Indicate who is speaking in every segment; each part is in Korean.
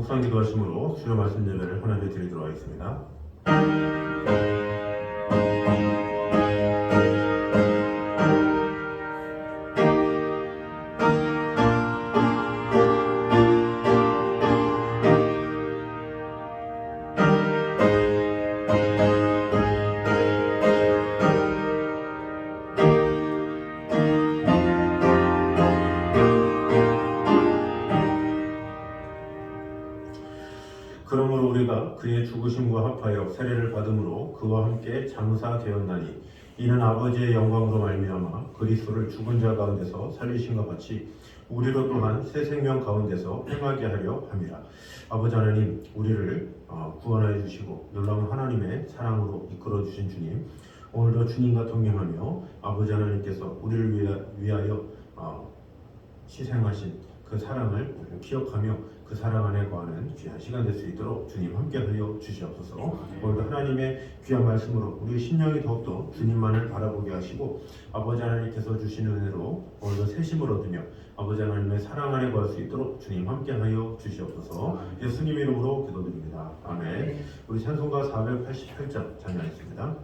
Speaker 1: 묵상 기도하심으로 주요 말씀 예배를 하나님께 드리도록 하겠습니다. 그러므로 우리가 그의 죽으심과 합하여 세례를 받음으로 그와 함께 장사되었나니 이는 아버지의 영광으로 말미암아 그리스도를 죽은 자 가운데서 살리신과 같이 우리로 또한 새 생명 가운데서 행하게 하려 함이라. 아버지 하나님, 우리를 구원하여 주시고 놀라운 하나님의 사랑으로 이끌어 주신 주님, 오늘도 주님과 동행하며 아버지 하나님께서 우리를 위하여 희생하신 그 사랑을 기억하며 그 사랑 안에 거하는 귀한 시간 될 수 있도록 주님 함께하여 주시옵소서. 오늘도 하나님의 귀한 말씀으로 우리 심령이 더욱더 주님만을 바라보게 하시고 아버지 하나님께서 주시는 은혜로 오늘도 새심을 얻으며 아버지 하나님의 사랑 안에 거할 수 있도록 주님 함께하여 주시옵소서. 예수님 이름으로 기도드립니다. 아멘. 우리 찬송가 488장 찬양하겠습니다.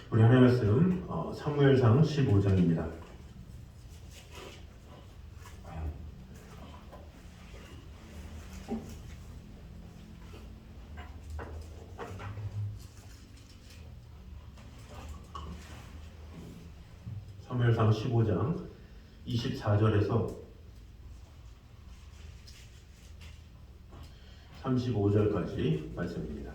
Speaker 1: 우리 하나님의 말씀 사무엘상 15장입니다. 사무엘상 15장 24절에서 35절까지 말씀입니다.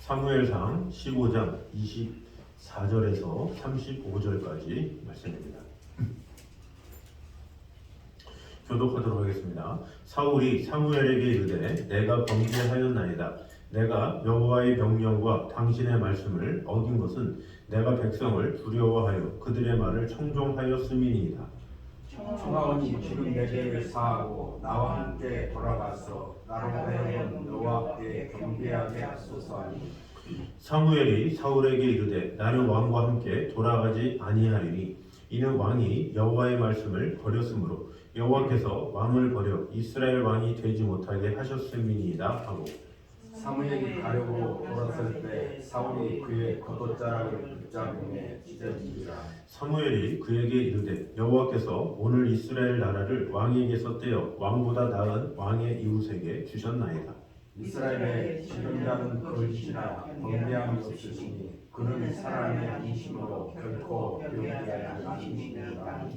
Speaker 1: 사무엘상 15장 24절에서 35절까지 말씀입니다. 교독하도록 하겠습니다. 사울이 사무엘에게 이르되 내가 범죄하였나이다. 내가 여호와의 명령과 당신의 말씀을 어긴 것은 내가 백성을 두려워하여 그들의 말을 청종하였음이니이다.
Speaker 2: 청하오니 지금 내게 사하고 나와 함께 돌아가서 나로 하여금 너와 함께 경배하게 하소서 하니
Speaker 1: 사무엘이 사울에게 이르되 나는 왕과 함께 돌아가지 아니하리니 이는 왕이 여호와의 말씀을 버렸으므로 여호와께서 왕을 버려 이스라엘 왕이 되지 못하게 하셨음이니이다 하고
Speaker 2: 사무엘이 가려고 돌았을 때 사울이 그의 겉옷자락을 붙잡음에 찢어지니라.
Speaker 1: 사무엘이 그에게 이르되 여호와께서 오늘 이스라엘 나라를 왕에게서 떼어 왕보다 나은 왕의 이웃에게 주셨나이다.
Speaker 2: 이스라엘의 지존자는 거짓이나 번뇌함이 없으시니 그는 사람의 인심으로 결코 배우게 하는 인심이다.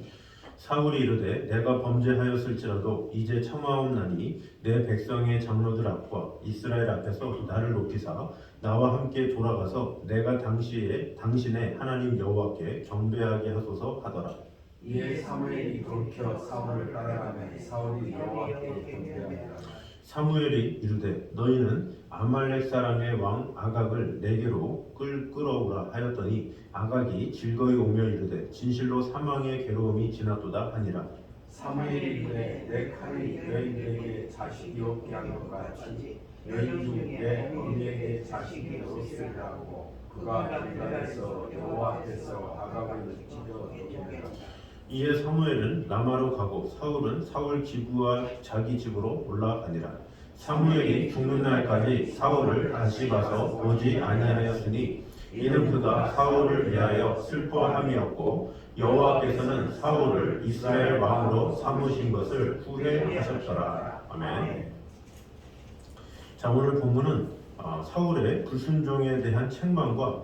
Speaker 1: 사울이 이르되 내가 범죄하였을지라도 이제 청하옵나니 내 백성의 장로들 앞과 이스라엘 앞에서 나를 높이사 나와 함께 돌아가서 내가 당신의 하나님 여호와께 경배하게 하소서 하더라.
Speaker 2: 이에 사무엘이 돌이켜 사울을 따라가매 사울이 여호와께 경배하니라.
Speaker 1: 사무엘이 이르되 너희는 아말렉 사람의 왕 아각을 내게로 끌어오라 하였더니 아각이 즐거이 오며 이르되 진실로 사망의 괴로움이 지났도다 하니라.
Speaker 2: 사무엘이 이르되 내 칼이 너희에게 자식이 없게 한 것 같이 너희 중에 어미에게 자식이 없으리라고 그가 길갈에서 여호와 앞에서 아각을 찢어 죽이니라.
Speaker 1: 이에 사무엘은 라마로 가고 사울은 사울 기부와 자기 집으로 올라가니라. 사무엘이 죽는 날까지 사울을 다시 봐서 보지 아니하였으니 이는 그가 사울을 위하여 슬퍼함이었고 여호와께서는 사울을 이스라엘 왕으로 삼으신 것을 후회하셨더라. 아멘. 자, 오늘 본문은 사울의 불순종에 대한 책망과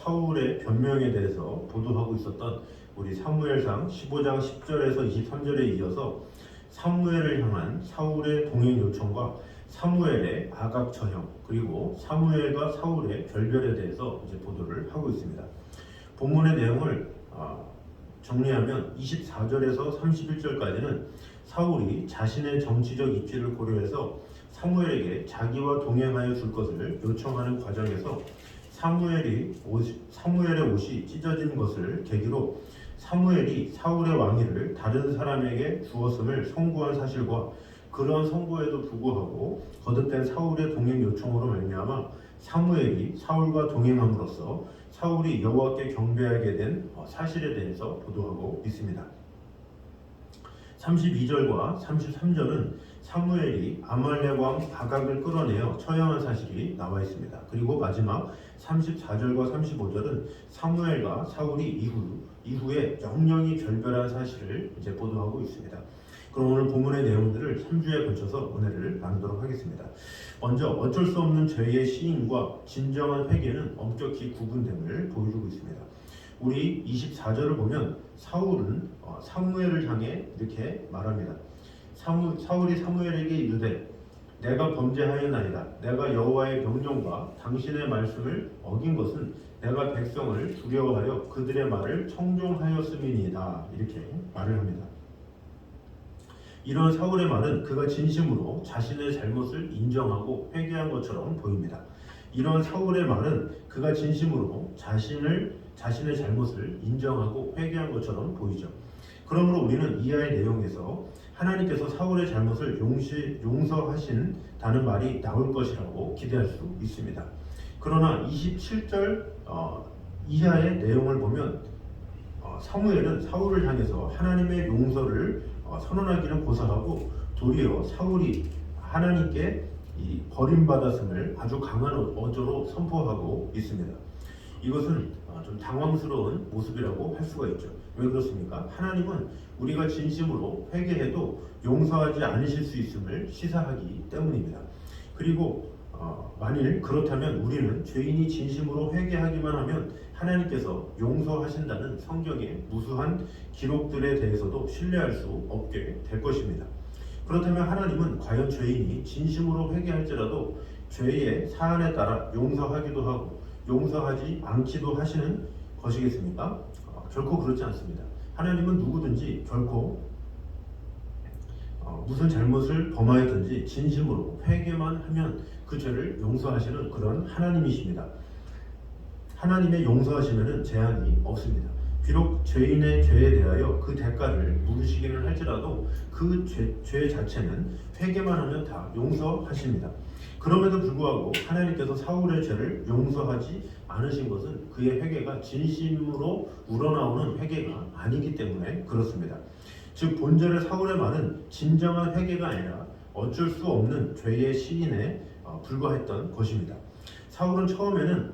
Speaker 1: 사울의 변명에 대해서 보도하고 있었던 우리 사무엘상 15장 10절에서 23절에 이어서 사무엘을 향한 사울의 동행 요청과 사무엘의 아각 처형 그리고 사무엘과 사울의 결별에 대해서 이제 보도를 하고 있습니다. 본문의 내용을 정리하면 24절에서 31절까지는 사울이 자신의 정치적 입지를 고려해서 사무엘에게 자기와 동행하여 줄 것을 요청하는 과정에서 사무엘의 옷이 찢어진 것을 계기로 사무엘이 사울의 왕위를 다른 사람에게 주었음을 선고한 사실과 그러한 선고에도 불구하고 거듭된 사울의 동행 요청으로 말미암아 사무엘이 사울과 동행함으로써 사울이 여호와께 경배하게 된 사실에 대해서 보도하고 있습니다. 32절과 33절은 사무엘이 아말렉 왕 아각을 끌어내어 처형한 사실이 나와 있습니다. 그리고 마지막 34절과 35절은 사무엘과 사울이 이후에 영영이 결별한 사실을 이제 보도하고 있습니다. 그럼 오늘 본문의 내용들을 3주에 걸쳐서 은혜를 나누도록 하겠습니다. 먼저 어쩔 수 없는 죄의 시인과 진정한 회개는 엄격히 구분됨을 보여주고 있습니다. 우리 24절을 보면 사울은 사무엘을 향해 이렇게 말합니다. 사울이 사무엘에게 이르되 내가 범죄하였나이다. 내가 여호와의 명령과 당신의 말씀을 어긴 것은 내가 백성을 두려워하여 그들의 말을 청종하였음이니이다. 이렇게 말을 합니다. 이런 사울의 말은 그가 진심으로 자신의 잘못을 인정하고 회개한 것처럼 보입니다. 이런 사울의 말은 그가 진심으로 자신의 잘못을 인정하고 회개한 것처럼 보이죠. 그러므로 우리는 이하의 내용에서 하나님께서 사울의 잘못을 용서하신다는 말이 나올 것이라고 기대할 수 있습니다. 그러나 27절 이하의 내용을 보면 사무엘은 사울을 향해서 하나님의 용서를 선언하기는 고사하고 도리어 사울이 하나님께 이 버림받았음을 아주 강한 어조로 선포하고 있습니다. 이것은 좀 당황스러운 모습이라고 할 수가 있죠. 왜 그렇습니까? 하나님은 우리가 진심으로 회개해도 용서하지 않으실 수 있음을 시사하기 때문입니다. 그리고 만일 그렇다면 우리는 죄인이 진심으로 회개하기만 하면 하나님께서 용서하신다는 성경의 무수한 기록들에 대해서도 신뢰할 수 없게 될 것입니다. 그렇다면 하나님은 과연 죄인이 진심으로 회개할지라도 죄의 사안에 따라 용서하기도 하고 용서하지 않기도 하시는 것이겠습니까? 결코 그렇지 않습니다. 하나님은 누구든지 결코 무슨 잘못을 범하였든지 진심으로 회개만 하면 그 죄를 용서하시는 그런 하나님이십니다. 하나님의 용서하시면은 제한이 없습니다. 비록 죄인의 죄에 대하여 그 대가를 물으시기는 할지라도 그 죄 자체는 회개만 하면 다 용서하십니다. 그럼에도 불구하고 하나님께서 사울의 죄를 용서하지 않으신 것은 그의 회개가 진심으로 우러나오는 회개가 아니기 때문에 그렇습니다. 즉 본절의 사울의 말은 진정한 회개가 아니라 어쩔 수 없는 죄의 시인에 불과했던 것입니다. 사울은 처음에는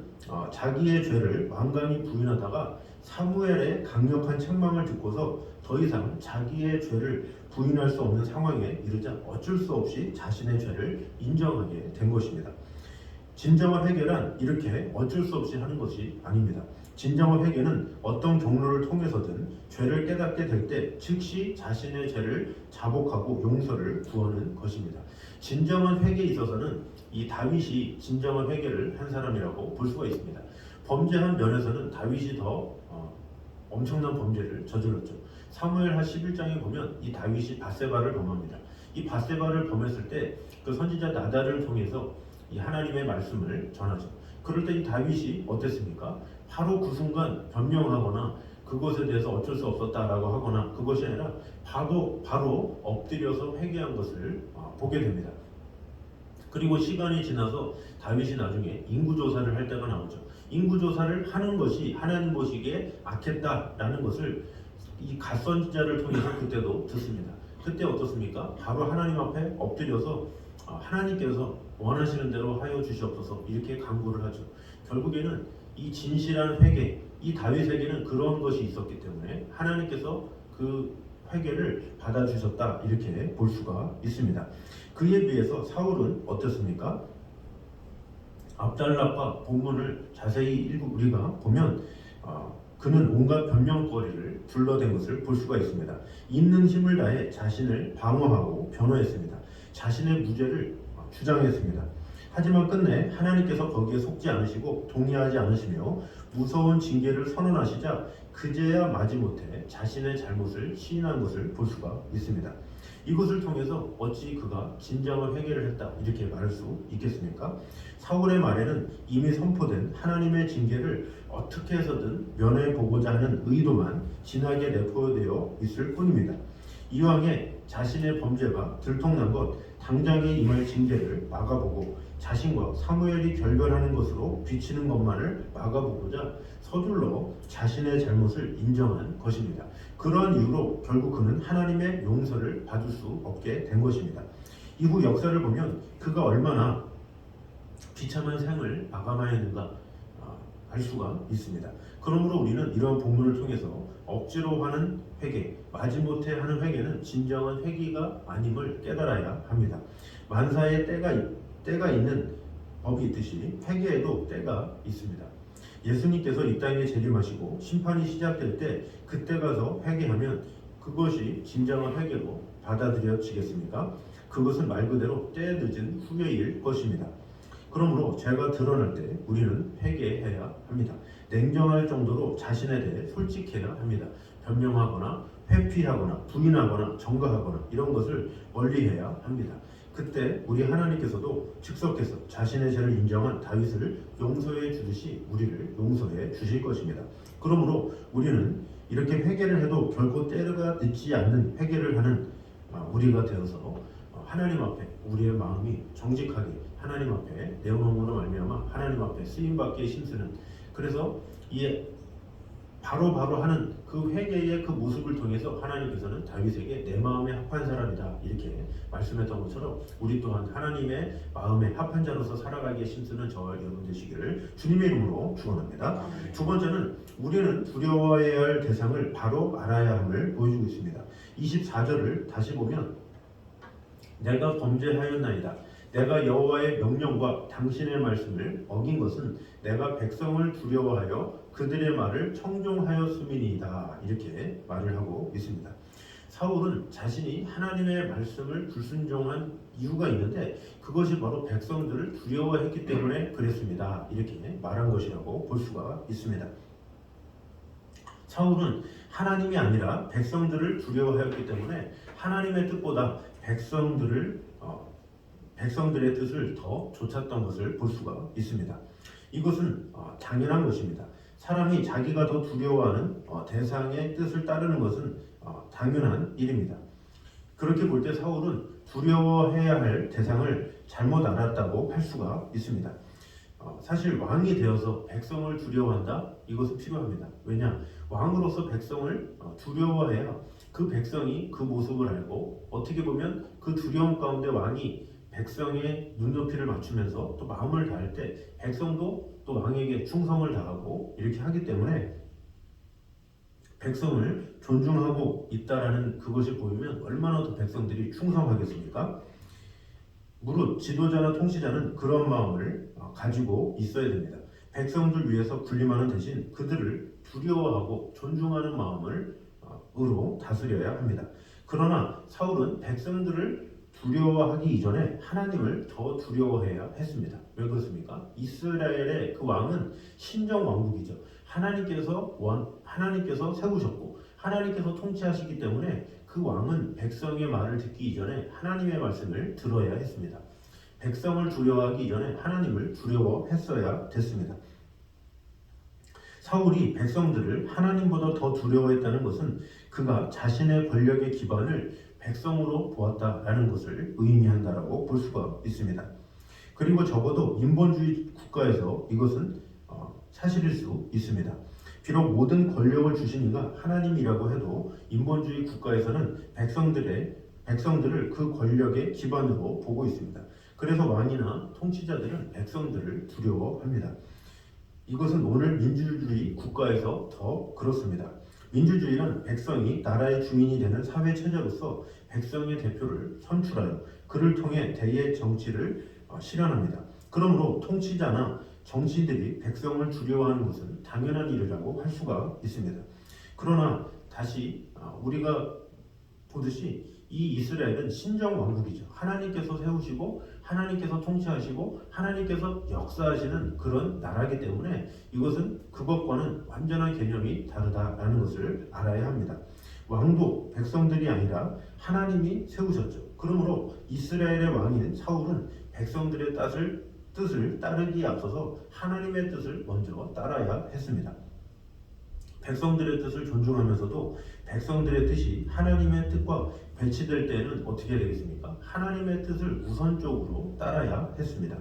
Speaker 1: 자기의 죄를 완강히 부인하다가 사무엘의 강력한 책망을 듣고서 더 이상 자기의 죄를 부인할 수 없는 상황에 이르자 어쩔 수 없이 자신의 죄를 인정하게 된 것입니다. 진정한 회개란 이렇게 어쩔 수 없이 하는 것이 아닙니다. 진정한 회개는 어떤 경로를 통해서든 죄를 깨닫게 될 때 즉시 자신의 죄를 자복하고 용서를 구하는 것입니다. 진정한 회개에 있어서는 이 다윗이 진정한 회개를 한 사람이라고 볼 수가 있습니다. 범죄한 면에서는 다윗이 더 엄청난 범죄를 저질렀죠. 사무엘하 11장에 보면 이 다윗이 밧세바를 범합니다. 이 밧세바를 범했을 때 그 선지자 나단을 통해서 이 하나님의 말씀을 전하죠. 그럴 때 이 다윗이 어땠습니까? 바로 그 순간 변명하거나 그것에 대해서 어쩔 수 없었다라고 하거나 그것이 아니라 바로 엎드려서 회개한 것을 보게 됩니다. 그리고 시간이 지나서 다윗이 나중에 인구조사를 할 때가 나오죠. 인구조사를 하는 것이 하나님 보시기에 악했다라는 것을 이 갓선지자를 통해서 그때도 듣습니다. 그때 어떻습니까? 바로 하나님 앞에 엎드려서 하나님께서 원하시는 대로 하여 주시옵소서 이렇게 간구를 하죠. 결국에는 이 진실한 회개, 이 다윗에게는 그런 것이 있었기 때문에 하나님께서 그 회개를 받아주셨다 이렇게 볼 수가 있습니다. 그에 비해서 사울은 어떻습니까? 압달락과 본문을 자세히 우리가 보면 그는 온갖 변명거리를 둘러댄 것을 볼 수가 있습니다. 있는 힘을 다해 자신을 방어하고 변호했습니다. 자신의 무죄를 주장했습니다. 하지만 끝내 하나님께서 거기에 속지 않으시고 동의하지 않으시며 무서운 징계를 선언하시자 그제야 마지못해 자신의 잘못을 시인한 것을 볼 수가 있습니다. 이것을 통해서 어찌 그가 진정한 회개를 했다 이렇게 말할 수 있겠습니까? 사울의 말에는 이미 선포된 하나님의 징계를 어떻게 해서든 면해보고자 하는 의도만 진하게 내포되어 있을 뿐입니다. 이왕에 자신의 범죄가 들통난 것 당장에 임할 징계를 막아보고 자신과 사무엘이 결별하는 것으로 비치는 것만을 막아보고자 서둘러 자신의 잘못을 인정한 것입니다. 그러한 이유로 결국 그는 하나님의 용서를 받을 수 없게 된 것입니다. 이후 역사를 보면 그가 얼마나 비참한 생을 마감하였는가 알 수가 있습니다. 그러므로 우리는 이러한 본문을 통해서 억지로 하는 회개, 마지못해 하는 회개는 진정한 회개가 아님을 깨달아야 합니다. 만사에 때가 있는 법이 있듯이 회개에도 때가 있습니다. 예수님께서 이 땅에 재림하시고 심판이 시작될 때 그때 가서 회개하면 그것이 진정한 회개로 받아들여지겠습니까? 그것은 말 그대로 때 늦은 후회일 것입니다. 그러므로 죄가 드러날 때 우리는 회개해야 합니다. 냉정할 정도로 자신에 대해 솔직해야 합니다. 변명하거나 회피하거나 부인하거나 정거하거나 이런 것을 멀리해야 합니다. 그때 우리 하나님께서도 즉석해서 자신의 죄를 인정한 다윗을 용서해 주듯이 우리를 용서해 주실 것입니다. 그러므로 우리는 이렇게 회개를 해도 결코 때가 늦지 않는 회개를 하는 우리가 되어서 하나님 앞에 우리의 마음이 정직하게 하나님 앞에 내어놓음으로 말미암아 하나님 앞에 쓰임받기에 힘쓰는, 그래서 이 바로 하는 그 회개의 그 모습을 통해서 하나님께서는 다윗에게 내 마음에 합한 사람이다 이렇게 말씀했던 것처럼 우리 또한 하나님의 마음에 합한 자로서 살아가기에 힘쓰는 저와 여러분 되시기를 주님의 이름으로 축원합니다. 두 번째는 우리는 두려워해야 할 대상을 바로 알아야 함을 보여주고 있습니다. 24절을 다시 보면 내가 범죄하였나이다. 내가 여호와의 명령과 당신의 말씀을 어긴 것은 내가 백성을 두려워하여 그들의 말을 청종하였음이니이다 이렇게 말을 하고 있습니다. 사울은 자신이 하나님의 말씀을 불순종한 이유가 있는데 그것이 바로 백성들을 두려워했기 때문에 그랬습니다 이렇게 말한 것이라고 볼 수가 있습니다. 사울은 하나님이 아니라 백성들을 두려워하였기 때문에 하나님의 뜻보다 백성들의 뜻을 더 좇았던 것을 볼 수가 있습니다. 이것은 당연한 것입니다. 사람이 자기가 더 두려워하는 대상의 뜻을 따르는 것은 당연한 일입니다. 그렇게 볼 때 사울은 두려워해야 할 대상을 잘못 알았다고 할 수가 있습니다. 사실 왕이 되어서 백성을 두려워한다? 이것은 필요합니다. 왜냐? 왕으로서 백성을 두려워해야 그 그 백성이 그 모습을 알고 어떻게 보면 그 두려움 가운데 왕이 백성의 눈높이를 맞추면서 또 마음을 다할 때 백성도 또 왕에게 충성을 다하고 이렇게 하기 때문에 백성을 존중하고 있다라는 그것이 보이면 얼마나 더 백성들이 충성하겠습니까? 무릇 지도자나 통치자는 그런 마음을 가지고 있어야 됩니다. 백성들 위해서 군림하는 대신 그들을 두려워하고 존중하는 마음으로 다스려야 합니다. 그러나 사울은 백성들을 두려워하기 이전에 하나님을 더 두려워해야 했습니다. 왜 그렇습니까? 이스라엘의 그 왕은 신정 왕국이죠. 하나님께서 세우셨고 하나님께서 통치하시기 때문에 그 왕은 백성의 말을 듣기 이전에 하나님의 말씀을 들어야 했습니다. 백성을 두려워하기 이전에 하나님을 두려워했어야 됐습니다. 사울이 백성들을 하나님보다 더 두려워했다는 것은 그가 자신의 권력의 기반을 백성으로 보았다라는 것을 의미한다라고 볼 수가 있습니다. 그리고 적어도 인본주의 국가에서 이것은 사실일 수 있습니다. 비록 모든 권력을 주신 이가 하나님이라고 해도 인본주의 국가에서는 백성들을 그 권력의 기반으로 보고 있습니다. 그래서 왕이나 통치자들은 백성들을 두려워합니다. 이것은 오늘 민주주의 국가에서 더 그렇습니다. 민주주의는 백성이 나라의 주인이 되는 사회 체제로서 백성의 대표를 선출하여 그를 통해 대의 정치를 실현합니다. 그러므로 통치자나 정치인들이 백성을 두려워하는 것은 당연한 일이라고 할 수가 있습니다. 그러나 다시 우리가 보듯이 이 이스라엘은 신정 왕국이죠. 하나님께서 세우시고 하나님께서 통치하시고 하나님께서 역사하시는 그런 나라이기 때문에 이것은 그것과는 완전한 개념이 다르다라는 것을 알아야 합니다. 왕도 백성들이 아니라 하나님이 세우셨죠. 그러므로 이스라엘의 왕인 사울은 백성들의 뜻을 따르기에 앞서서 하나님의 뜻을 먼저 따라야 했습니다. 백성들의 뜻을 존중하면서도 백성들의 뜻이 하나님의 뜻과 배치될 때에는 어떻게 되겠습니까? 하나님의 뜻을 우선적으로 따라야 했습니다.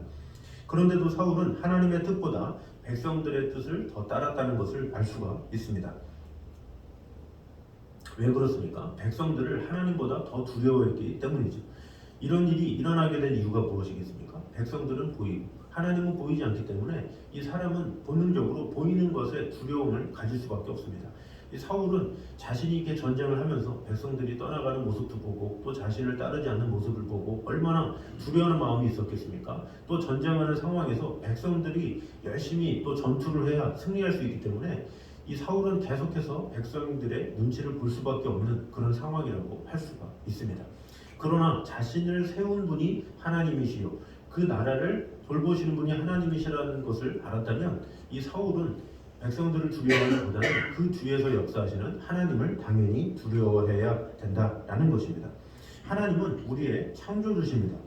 Speaker 1: 그런데도 사울은 하나님의 뜻보다 백성들의 뜻을 더 따랐다는 것을 알 수가 있습니다. 왜 그렇습니까? 백성들을 하나님보다 더 두려워했기 때문이죠. 이런 일이 일어나게 된 이유가 무엇이겠습니까? 백성들은 보이고 하나님은 보이지 않기 때문에 이 사람은 본능적으로 보이는 것에 두려움을 가질 수밖에 없습니다. 이 사울은 자신이 이렇게 전쟁을 하면서 백성들이 떠나가는 모습도 보고 또 자신을 따르지 않는 모습을 보고 얼마나 두려워하는 마음이 있었겠습니까? 또 전쟁하는 상황에서 백성들이 열심히 또 전투를 해야 승리할 수 있기 때문에 이 사울은 계속해서 백성들의 눈치를 볼 수밖에 없는 그런 상황이라고 할 수가 있습니다. 그러나 자신을 세운 분이 하나님이시요 그 나라를 돌보시는 분이 하나님이시라는 것을 알았다면 이 사울은 백성들을 두려워하는 것보다는 그 뒤에서 역사하시는 하나님을 당연히 두려워해야 된다라는 것입니다. 하나님은 우리의 창조주십니다.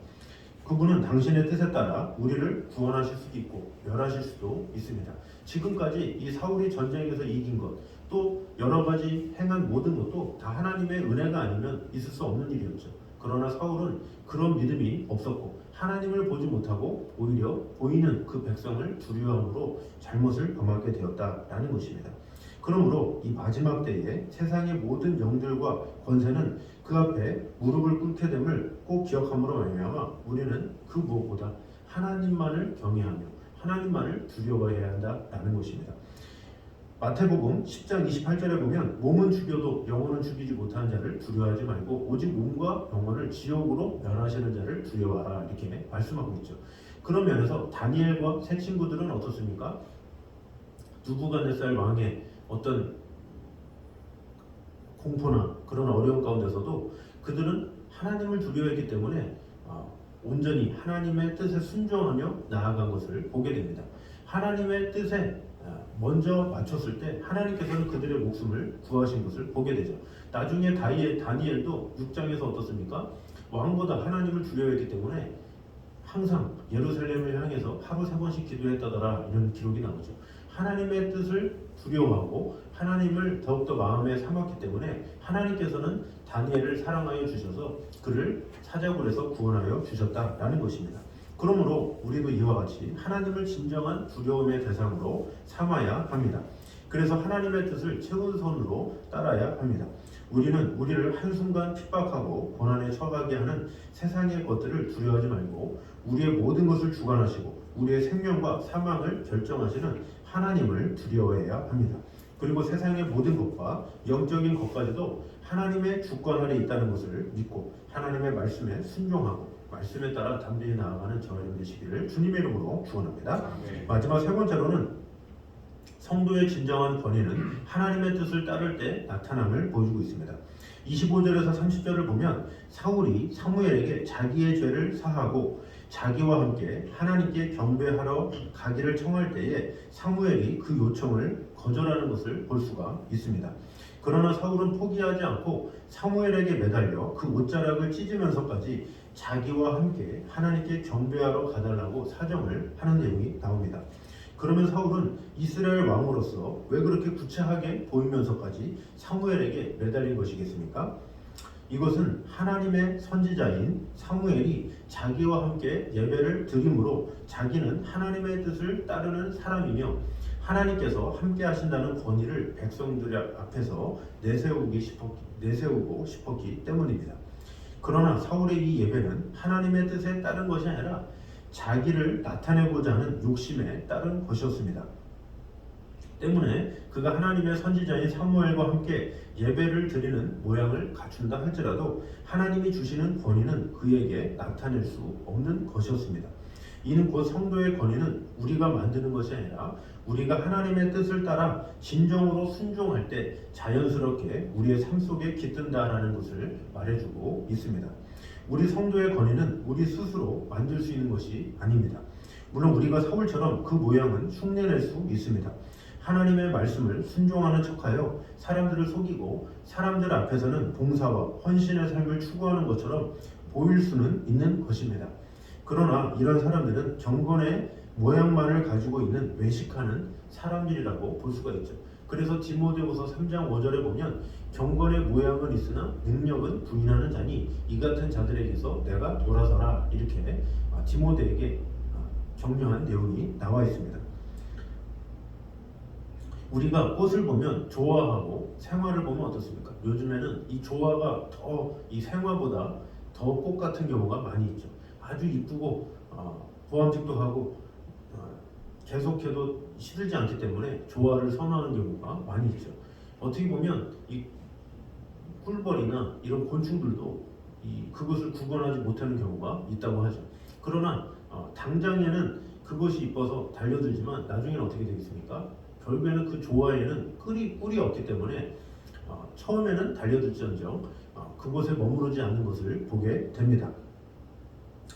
Speaker 1: 그분은 당신의 뜻에 따라 우리를 구원하실 수도 있고 멸하실 수도 있습니다. 지금까지 이 사울이 전쟁에서 이긴 것, 또 여러 가지 행한 모든 것도 다 하나님의 은혜가 아니면 있을 수 없는 일이었죠. 그러나 사울은 그런 믿음이 없었고 하나님을 보지 못하고 오히려 보이는 그 백성을 두려워함으로 잘못을 범하게 되었다라는 것입니다. 그러므로 이 마지막 때에 세상의 모든 영들과 권세는 그 앞에 무릎을 꿇게 됨을 꼭 기억함으로 말미암아 우리는 그 무엇보다 하나님만을 경외하며 하나님만을 두려워해야 한다라는 것입니다. 마태복음 10장 28절에 보면 몸은 죽여도 영혼은 죽이지 못하는 자를 두려워하지 말고 오직 몸과 영혼을 지옥으로 멸하시는 자를 두려워하라 이렇게 말씀하고 있죠. 그런 면에서 다니엘과 세 친구들은 어떻습니까? 누부갓네살 왕의 어떤 공포나 그런 어려움 가운데서도 그들은 하나님을 두려워했기 때문에 온전히 하나님의 뜻에 순종하며 나아간 것을 보게 됩니다. 하나님의 뜻에 먼저 맞췄을 때 하나님께서는 그들의 목숨을 구하신 것을 보게 되죠. 나중에 다니엘도 6장에서 어떻습니까? 왕보다 하나님을 두려워했기 때문에 항상 예루살렘을 향해서 하루 3번씩 기도했다더라 이런 기록이 나오죠. 하나님의 뜻을 두려워하고 하나님을 더욱더 마음에 삼았기 때문에 하나님께서는 다니엘을 사랑하여 주셔서 그를 사자굴에서 구원하여 주셨다라는 것입니다. 그러므로 우리도 이와 같이 하나님을 진정한 두려움의 대상으로 삼아야 합니다. 그래서 하나님의 뜻을 최우선으로 따라야 합니다. 우리는 우리를 한순간 핍박하고 고난에 처하게 하는 세상의 것들을 두려워하지 말고 우리의 모든 것을 주관하시고 우리의 생명과 사망을 결정하시는 하나님을 두려워해야 합니다. 그리고 세상의 모든 것과 영적인 것까지도 하나님의 주권 아래 있다는 것을 믿고 하나님의 말씀에 순종하고 말씀에 따라 담대히 나아가는 저와 여러분 되시기를 주님의 이름으로 축원합니다. 마지막 세 번째로는 성도의 진정한 권위는 하나님의 뜻을 따를 때 나타남을 보여주고 있습니다. 25절에서 30절을 보면 사울이 사무엘에게 자기의 죄를 사하고 자기와 함께 하나님께 경배하러 가기를 청할 때에 사무엘이 그 요청을 거절하는 것을 볼 수가 있습니다. 그러나 사울은 포기하지 않고 사무엘에게 매달려 그 옷자락을 찢으면서까지 자기와 함께 하나님께 경배하러 가달라고 사정을 하는 내용이 나옵니다. 그러면 사울은 이스라엘 왕으로서 왜 그렇게 구차하게 보이면서까지 사무엘에게 매달린 것이겠습니까? 이것은 하나님의 선지자인 사무엘이 자기와 함께 예배를 드림으로 자기는 하나님의 뜻을 따르는 사람이며 하나님께서 함께 하신다는 권위를 백성들 앞에서 내세우고 싶었기 때문입니다. 그러나 사울의 이 예배는 하나님의 뜻에 따른 것이 아니라 자기를 나타내고자 하는 욕심에 따른 것이었습니다. 때문에 그가 하나님의 선지자인 사무엘과 함께 예배를 드리는 모양을 갖춘다 할지라도 하나님이 주시는 권위는 그에게 나타낼 수 없는 것이었습니다. 이는 곧 성도의 권위는 우리가 만드는 것이 아니라 우리가 하나님의 뜻을 따라 진정으로 순종할 때 자연스럽게 우리의 삶 속에 깃든다라는 것을 말해주고 있습니다. 우리 성도의 권위는 우리 스스로 만들 수 있는 것이 아닙니다. 물론 우리가 사울처럼 그 모양은 흉내낼 수 있습니다. 하나님의 말씀을 순종하는 척하여 사람들을 속이고 사람들 앞에서는 봉사와 헌신의 삶을 추구하는 것처럼 보일 수는 있는 것입니다. 그러나 이런 사람들은 경건의 모양만을 가지고 있는 외식하는 사람들이라고 볼 수가 있죠. 그래서 디모데후서 3장 5절에 보면 경건의 모양은 있으나 능력은 부인하는 자니 이 같은 자들에게서 내가 돌아서라 이렇게 디모데에게 격려한 내용이 나와 있습니다. 우리가 꽃을 보면 좋아하고 생화를 보면 어떻습니까? 요즘에는 이 조화가 더 이 생화보다 더 꽃 같은 경우가 많이 있죠. 아주 이쁘고 보암직도 하고 계속해도 시들지 않기 때문에 조화를 선호하는 경우가 많이 있죠. 어떻게 보면 이 꿀벌이나 이런 곤충들도 그것을 구분하지 못하는 경우가 있다고 하죠. 그러나 당장에는 그것이 이뻐서 달려들지만 나중에는 어떻게 되겠습니까? 결국에는 그 조화에는 꿀이 없기 때문에 처음에는 달려들지언정 그곳에 머무르지 않는 것을 보게 됩니다.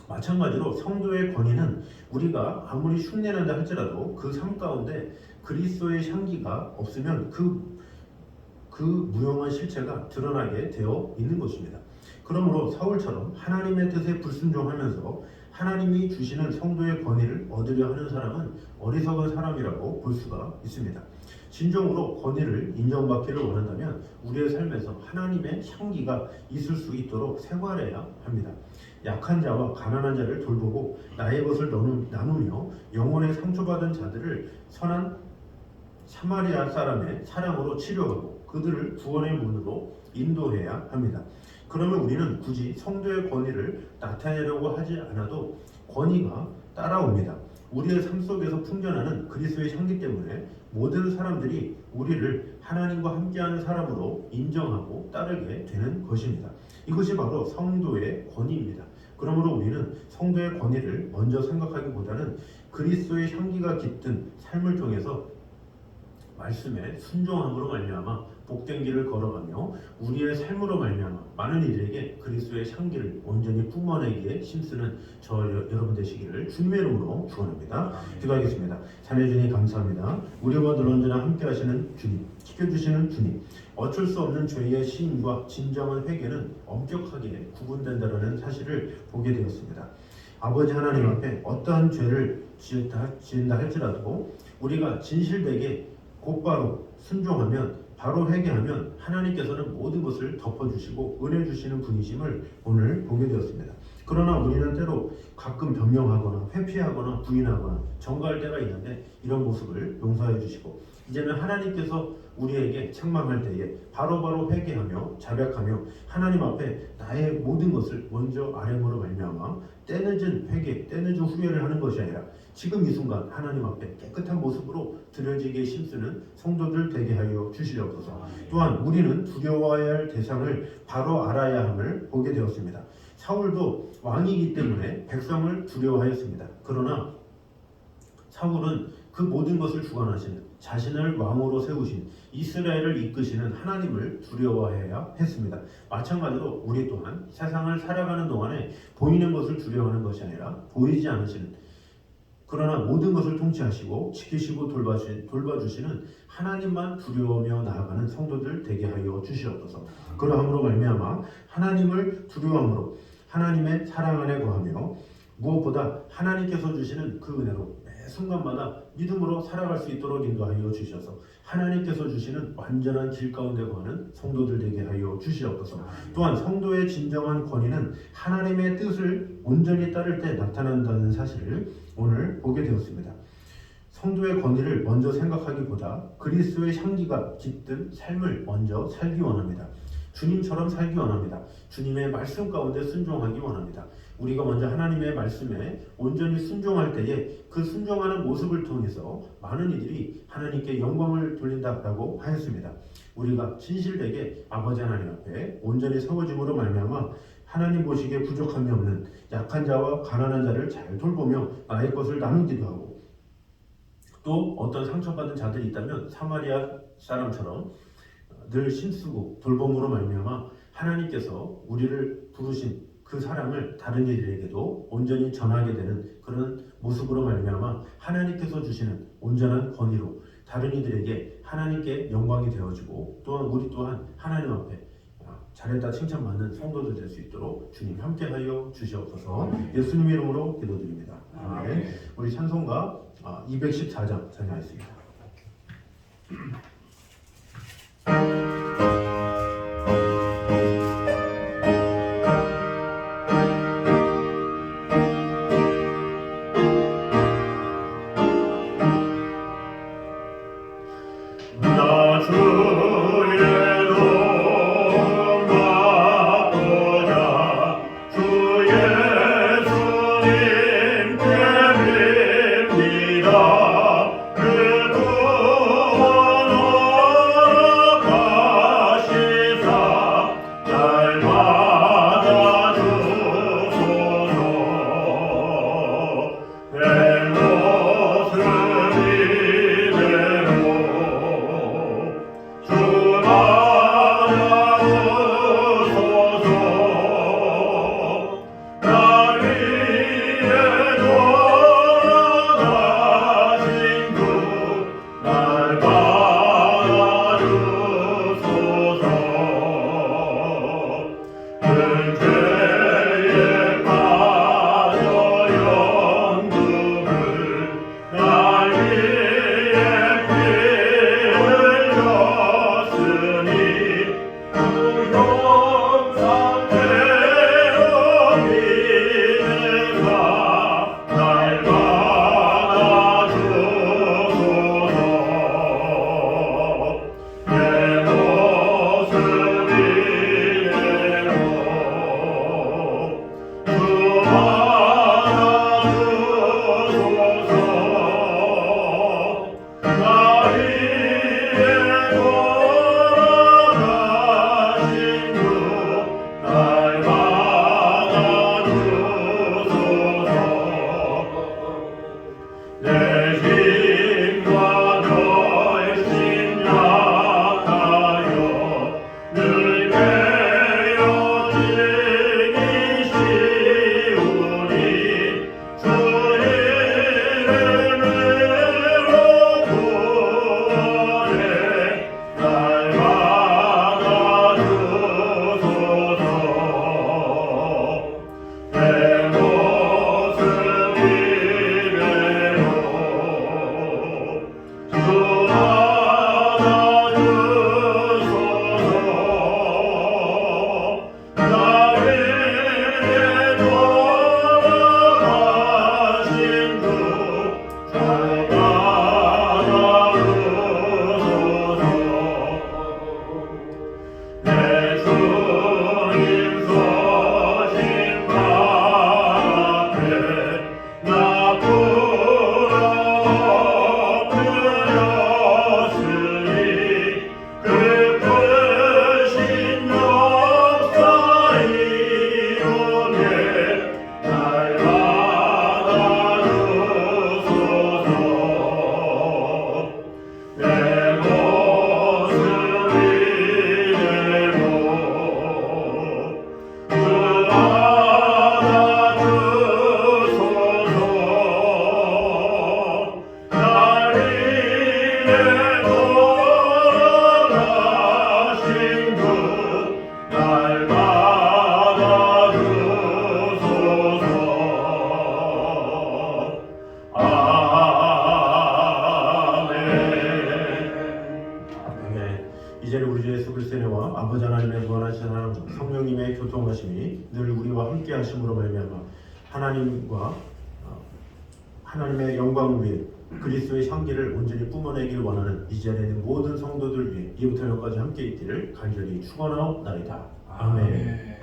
Speaker 1: 마찬가지로 성도의 권위는 우리가 아무리 흉내낸다 할지라도 그 삶 가운데 그리스도의 향기가 없으면 그 무용한 실체가 드러나게 되어 있는 것입니다. 그러므로 사울처럼 하나님의 뜻에 불순종하면서 하나님이 주시는 성도의 권위를 얻으려 하는 사람은 어리석은 사람이라고 볼 수가 있습니다. 진정으로 권위를 인정받기를 원한다면 우리의 삶에서 하나님의 향기가 있을 수 있도록 생활해야 합니다. 약한 자와 가난한 자를 돌보고 나의 것을 나누며 영혼의 상처받은 자들을 선한 사마리아 사람의 사랑으로 치료하고 그들을 구원의 문으로 인도해야 합니다. 그러면 우리는 굳이 성도의 권위를 나타내려고 하지 않아도 권위가 따라옵니다. 우리의 삶 속에서 풍겨나는 그리스도의 향기 때문에 모든 사람들이 우리를 하나님과 함께하는 사람으로 인정하고 따르게 되는 것입니다. 이것이 바로 성도의 권위입니다. 그러므로 우리는 성도의 권위를 먼저 생각하기보다는 그리스도의 향기가 깃든 삶을 통해서 말씀에 순종함으로 말미암아 복된 길을 걸어가며 우리의 삶으로 말미암아 많은 이들에게 그리스도의 향기를 온전히 뿜어내기에 힘쓰는 저 여러분 되시기를 주님의 이름으로 축원합니다. 기도하겠습니다. 자녀주님 감사합니다. 우리와 늘 언제나 함께하시는 주님, 지켜주시는 주님, 어쩔 수 없는 죄의 시인과 진정한 회개는 엄격하게 구분된다는 사실을 보게 되었습니다. 아버지 하나님 앞에 어떠한 죄를 지은다 할지라도 우리가 진실되게 곧바로 순종하면 바로 회개하면 하나님께서는 모든 것을 덮어주시고 은혜 주시는 분이심을 오늘 보게 되었습니다. 그러나 우리는 때로 가끔 변명하거나 회피하거나 부인하거나 정거할 때가 있는데 이런 모습을 용서해 주시고 이제는 하나님께서 우리에게 책망할 때에 바로바로 회개하며 자백하며 하나님 앞에 나의 모든 것을 먼저 아뢰므로 말미암아 때늦은 회개, 때늦은 후회를 하는 것이 아니라 지금 이 순간 하나님 앞에 깨끗한 모습으로 드려지게 힘쓰는 성도들 되게 하여 주시옵소서. 또한 우리는 두려워해야 할 대상을 바로 알아야 함을 보게 되었습니다. 사울도 왕이기 때문에 백성을 두려워하였습니다. 그러나 사울은 그 모든 것을 주관하시는 자신을 왕으로 세우신 이스라엘을 이끄시는 하나님을 두려워해야 했습니다. 마찬가지로 우리 또한 세상을 살아가는 동안에 보이는 것을 두려워하는 것이 아니라 보이지 않으시는 그러나 모든 것을 통치하시고 지키시고 돌봐주시는 하나님만 두려워하며 나아가는 성도들 되게 하여 주시옵소서. 그러함으로 말미암아 하나님을 두려워함으로 하나님의 사랑 안에 거하며 무엇보다 하나님께서 주시는 그 은혜로 매 순간마다 믿음으로 살아갈 수 있도록 인도하여 주셔서 하나님께서 주시는 완전한 길 가운데 거하는 성도들 되게 하여 주시옵소서. 또한 성도의 진정한 권위는 하나님의 뜻을 온전히 따를 때 나타난다는 사실을 오늘 보게 되었습니다. 성도의 권위를 먼저 생각하기보다 그리스도의 향기가 깃든 삶을 먼저 살기 원합니다. 주님처럼 살기 원합니다. 주님의 말씀 가운데 순종하기 원합니다. 우리가 먼저 하나님의 말씀에 온전히 순종할 때에 그 순종하는 모습을 통해서 많은 이들이 하나님께 영광을 돌린다라고 하였습니다. 우리가 진실되게 아버지 하나님 앞에 온전히 세워짐으로 말미암아 하나님 보시기에 부족함이 없는 약한 자와 가난한 자를 잘 돌보며 나의 것을 나누기도 하고 또 어떤 상처받은 자들이 있다면 사마리아 사람처럼 늘 힘쓰고 돌봄으로 말미암아 하나님께서 우리를 부르신 그 사랑을 다른 이들에게도 온전히 전하게 되는 그런 모습으로 말미암아 하나님께서 주시는 온전한 권위로 다른 이들에게 하나님께 영광이 되어지고 또한 우리 또한 하나님 앞에 잘했다 칭찬받는 성도들 될 수 있도록 주님 함께하여 주시옵소서. 예수님 이름으로 기도드립니다. 아멘. 우리 찬송가 214장 찬양하겠습니다.
Speaker 3: 그 구원 얻어가
Speaker 1: 이제는 우리 주 예수 그리스도의 은혜와 아버지 하나님의 무한하신 사랑 성령님의 교통하심이 늘 우리와 함께 하심으로 말미암아 하나님의 영광을 위해 그리스도의 향기를 온전히 뿜어내길 원하는 이 자리에 있는 모든 성도들 위해 이부터 여기까지 함께 있기를 간절히 축원하옵나이다. 아멘.